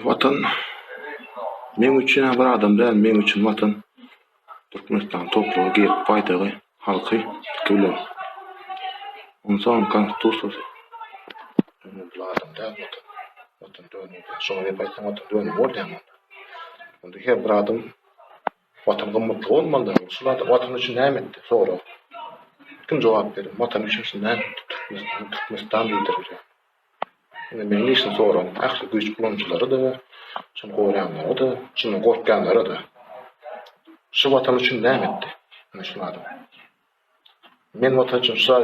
Vatan men üçin bir adam däl, men üçin vatan Türkmenistan toplugy gep paýdaly halky bilen. Ondan konstitusiýa bu adam däl vatan. Vatan dönüyor. Şoňa gep aýtsam vatan dönüyor bolýan. Onda her bir adam vatanга mutlu bolmaly. Şular vatan üçin näme etdi? Sonra kim jogap berer? Vatan üçin näme etdi? Türkmenistan liderleri. Benim işim sonra aklı güç kullanıcıları da, şunu koruyanları da, şunu korkanları da. Şu vatan için ne etti? Şunladım. Men vatan için şu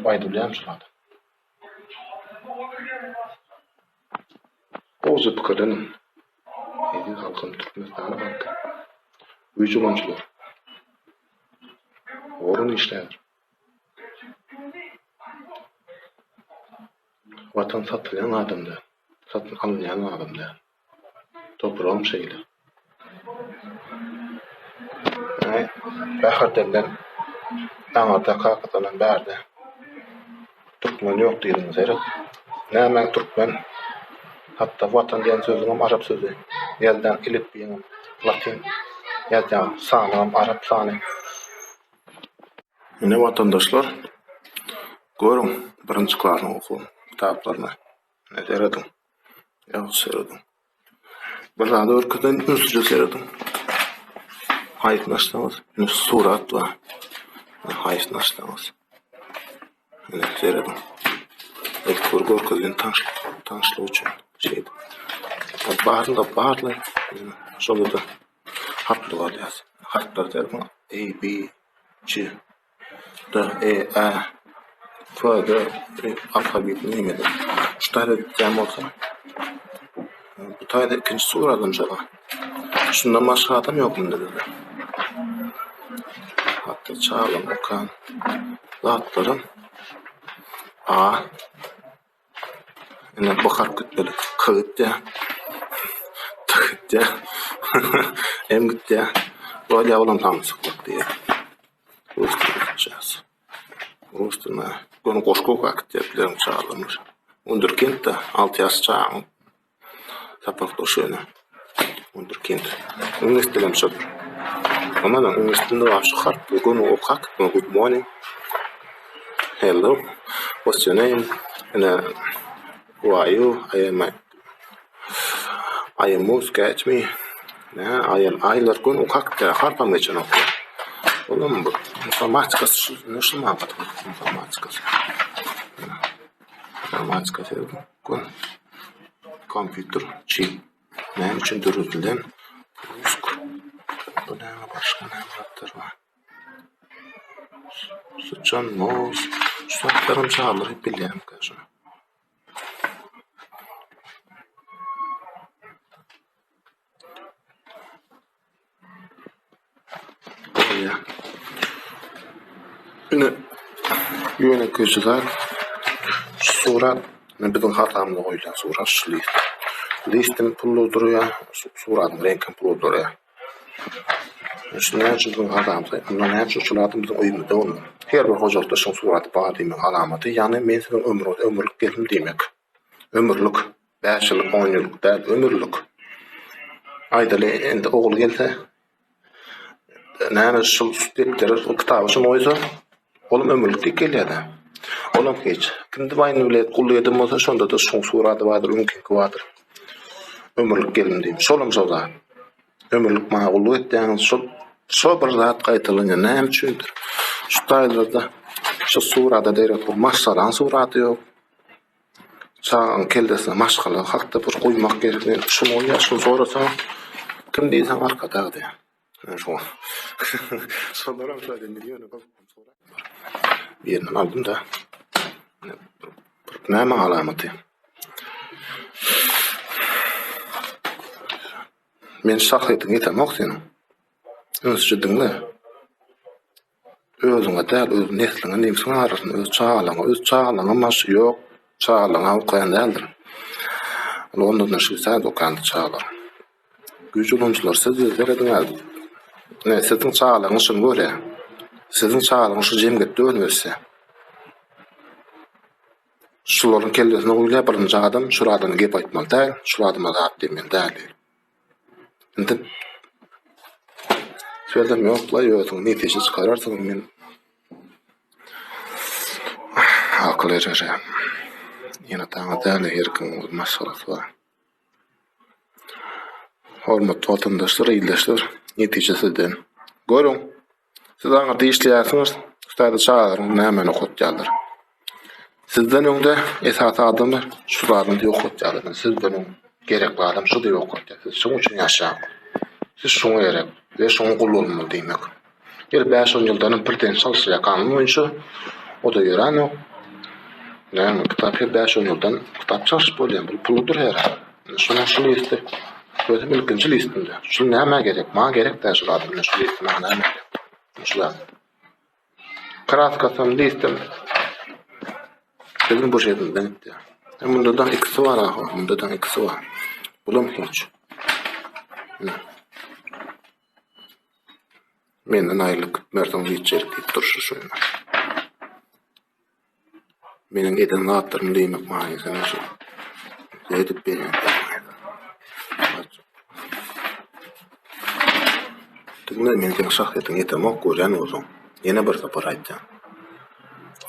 aydılayam şunladım. Oğuz'u tıkırının, edin halkın Türkmenistan'a baktı. Güç kullanıcılar. Orun işler. Vatan satılan adamda, satın alınyan adamda. Toprağım şeyle. Bahardenden dağda kakatanan bärde. Türkmen yok diýdiňiz herek. Näme Türkmen? Hatta vatan diýen sözüňem arap sözü. Ýelden ilip biýen latin. Ýa-da sanam arap sany. Mine vatandaşlar, görün birinci klasyň okuwyn kitaplarına. Ne deredim? Ýa-da seredim. Bir zada örküden ünsüce seredim. Haýytnaşdymyz, surat we haýytnaşdymyz. Ne seredim. Görgözden tanışlyk üçin şeýdi. Barlar. Şolda harfler var ýa. Harfler derken A, B, C, D, E, A, F, G, alfabetini nimede. Şulara diýen bolsa, bu taýda ikinji suradan jala. Şundan başga adam ýokmydy dedi. Hatta çağlam okan zatlarım A ene bu harf gitmeli. Kıtda tıkda em gitda böyle olam tamsıklık diye. Usta Ustuna gonu koşkok aktivitelerim çağlamış. Underkentde 6 ýaş çağım. Tapaklı şöyle. Underkent. Üniversiteden şöyle. Ama üniversitede var şu harf. Gonu okak. Good morning. Hello. What's your name? And who are you? I am Moose. Catch me. I am Aylar. Gonu okak da harfam geçen okuyor. Oğlum bu informatikası nasıl mı yapalım? Informatikası yok. Computer chip. Ne için dürüldülen? Bu ne başka ne var? Sıçan mouse. Şu taraflarım çağırır hep biliyorum karşı. Ya. Yöneticiler surat bizim hatamda koyulan surat şu list. Listin pullu duruyor, suratın renkin pullu duruyor. Şundan için bizim hatamda, bundan hem şu suratın bizim oyununda olmuyor. Her bir hocalıkta şu suratı bağlıyımın alamatı, yani men sizin ömürlük gelim demek. Ömürlük, 5 yıllık, 10 yıllık değil, ömürlük. Aydalı indi oğul gelse, näme şu depleri, o kitabı şunu oysa, oğlum ömürlük deyip gelýärdi. Olam hiç. Kimdi baýny bilet gullyýdym bolsa şonda da şu suraty bardyr, mümkinki bardyr. Ömürlük gelim diýip. Şolum şoza. Ömürlük magullyk etdiň şol bir zat gaýtylanyň näme üçindir? Şu taýlarda şu surada derek bu maşgalan suraty ýok. Çağın keldesine maşgala hakda bir goýmak gerekli. Şunu ýaşy sorasaň kim diýsen arkada diýär. Şu. Şolaram şöyle milyon sonra. Bir yerden aldım da näme alamatı. Men şahsyýetini ýetem ok senin. Özüdüňle. Özüňe däl, öz nesliňe nimsiň arasynda öz çağlaňa maş ýok, çağlaňa okaýan däldir. Ondan şu saat okan çağlar. Güýçlünçler sizlere diňär. Ne sizin çağlaňyz şunu göre. Sizin çağlaňyz şu jemgetde ölmese. şularyň kellesine goýup barynja adam şuradan gep aýtmaly däl, şuradan zat diýmeli däl. Indi söýledem ýokla ýötüň netije çykararsyň men akıl erer. Ýene taňa däl herkim masalasy bar. Hormatly vatandaşlar, ýyldaşlar, netijesinden görüň. Siz aňa diýişlýärsiňiz, ustady çağırın, näme okutýarlar. Sizden öňde esas adamlar şularyň okutýarlar. Sizden gerekli adam şu diýip okutýar. Siz şoň üçin ýaşaň. Siz şoňa gerek we şoňa gullanmaly diýmek. Gel 5-10 ýyldan birden çalşýar kanun boýunça o da ýören ok. Näme kitap 5-10 ýyldan kitap çalşyp bolýan, bu puludur her. Şuna şu liste. Şöyle bilginçi listinde. Şu näme gerek? Maňa gerek dä şu adamlar şu liste näme gerek? Şular. Kratkasam listem. Benim bu şeyden bitti. Bunda da ikisi var ha. Bunda da ikisi var. Bulam hiç. Menden aýlyk merdan geçer diýip durşy şoýna. Meniň eden zatlarym diýmek maýysyna şu. Edip berýän. Tügne men tek şahsyýetim ýetem ok görýän bolsam, ýene bir sapar aýtjam.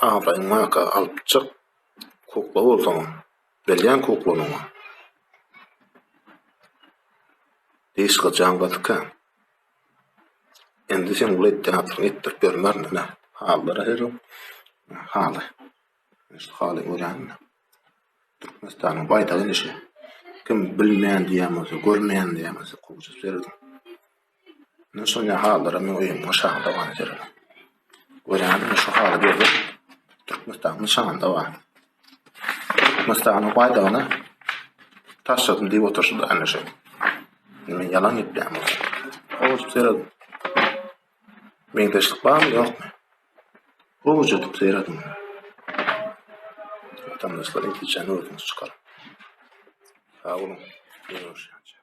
Abaýyň maka alyp çyk, kokla bolsam, belýän koklanyňa. Diýişge jan batka. Endi sen ulet teatr ettir bermärne. Hallara herim. Haly. İşte haly görýän. Türkmenistanyň baýdagy işi. Kim bilmeýän diýemez, görmeýän diýemez, goýup berdim. Näşoňa hallara men oýum şahda bar. Görýän şu haly berdi. Türkmenistanyň şahda bar. Türkmenistanyň baýdagyna taşdym diýip oturşdy ana şu. Men ýalan etdim. Goýup berdim. Men deşlik barmy ýokmy? Goýup berdim. Vatandaşlar intişany öýtüňiz çykar. Sağ olun. Görüşürüz.